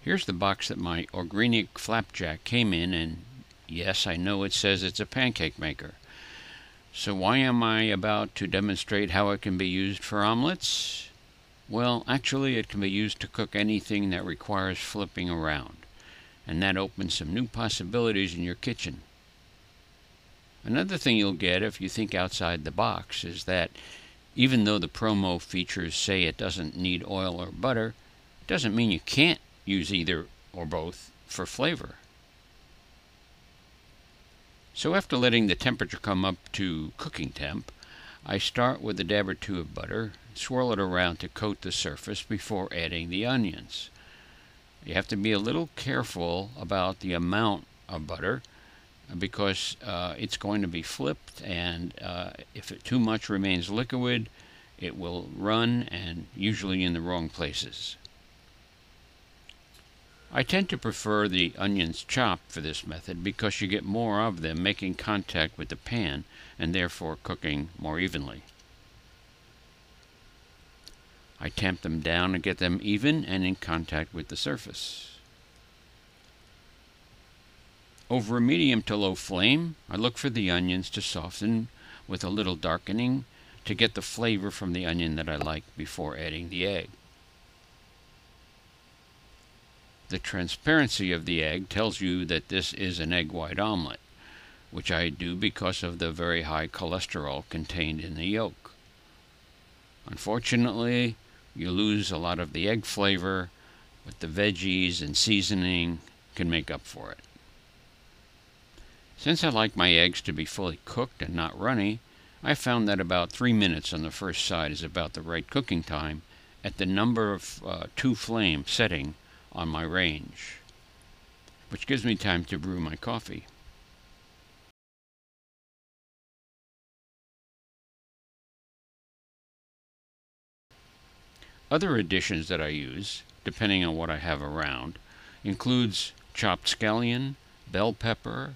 Here's the box that my Orgreenic Flip Jack came in, and yes, I know it says it's a pancake maker. So why am I about to demonstrate how it can be used for omelets? Well, actually it can be used to cook anything that requires flipping around, and that opens some new possibilities in your kitchen. Another thing you'll get if you think outside the box is that even though the promo features say it doesn't need oil or butter, it doesn't mean you can't use either or both for flavor. So after letting the temperature come up to cooking temp, I start with a dab or two of butter, swirl it around to coat the surface before adding the onions. You have to be a little careful about the amount of butter because it's going to be flipped, and if too much remains liquid, it will run, and usually in the wrong places. I tend to prefer the onions chopped for this method because you get more of them making contact with the pan and therefore cooking more evenly. I tamp them down and get them even and in contact with the surface. Over a medium to low flame, I look for the onions to soften with a little darkening to get the flavor from the onion that I like before adding the egg. The transparency of the egg tells you that this is an egg white omelet, which I do because of the very high cholesterol contained in the yolk. Unfortunately, you lose a lot of the egg flavor, but the veggies and seasoning can make up for it. Since I like my eggs to be fully cooked and not runny, I found that about 3 minutes on the first side is about the right cooking time at the number of 2 flame setting on my range, which gives me time to brew my coffee. Other additions that I use, depending on what I have around, includes chopped scallion, bell pepper,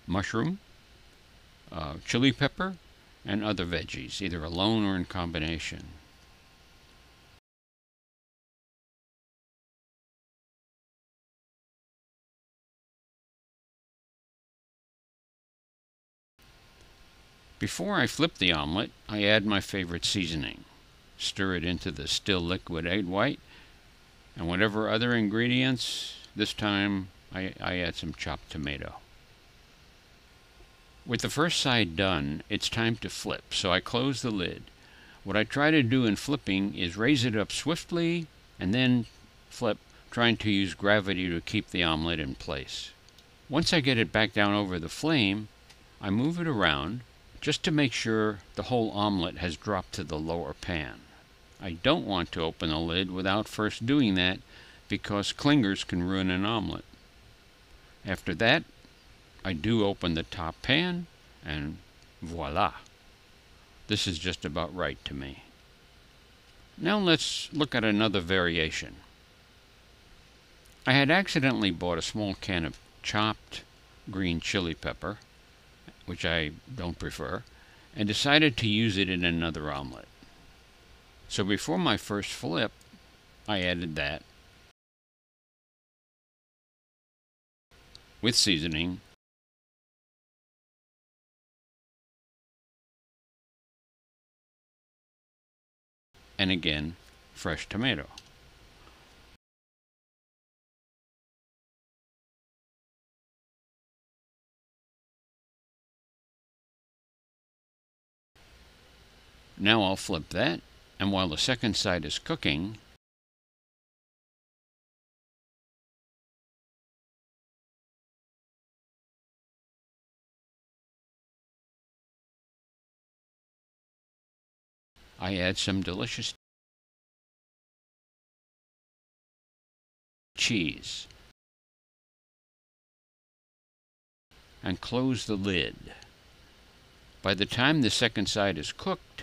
mushroom, chili pepper, and other veggies, either alone or in combination. Before I flip the omelet, I add my favorite seasoning. Stir it into the still liquid egg white, and whatever other ingredients, this time I add some chopped tomato. With the first side done, it's time to flip, so I close the lid. What I try to do in flipping is raise it up swiftly and then flip, trying to use gravity to keep the omelet in place. Once I get it back down over the flame, I move it around just to make sure the whole omelet has dropped to the lower pan. I don't want to open the lid without first doing that because clingers can ruin an omelet. After that, I do open the top pan, and voila! This is just about right to me. Now let's look at another variation. I had accidentally bought a small can of chopped green chili pepper, which I don't prefer, and decided to use it in another omelet. So before my first flip, I added that with seasoning and again fresh tomato. Now I'll flip that, and while the second side is cooking, I add some delicious cheese and close the lid. By the time the second side is cooked,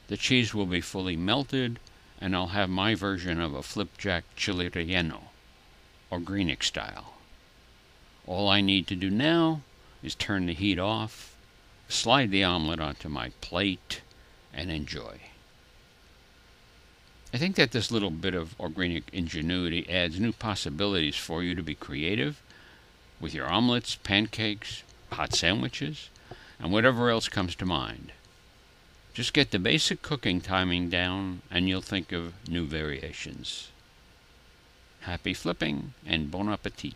the cheese will be fully melted, and I'll have my version of a flipjack chili relleno, Orgreenic style. All I need to do now is turn the heat off, slide the omelet onto my plate, and enjoy. I think that this little bit of organic ingenuity adds new possibilities for you to be creative with your omelets, pancakes, hot sandwiches, and whatever else comes to mind. Just get the basic cooking timing down and you'll think of new variations. Happy flipping and bon appetit!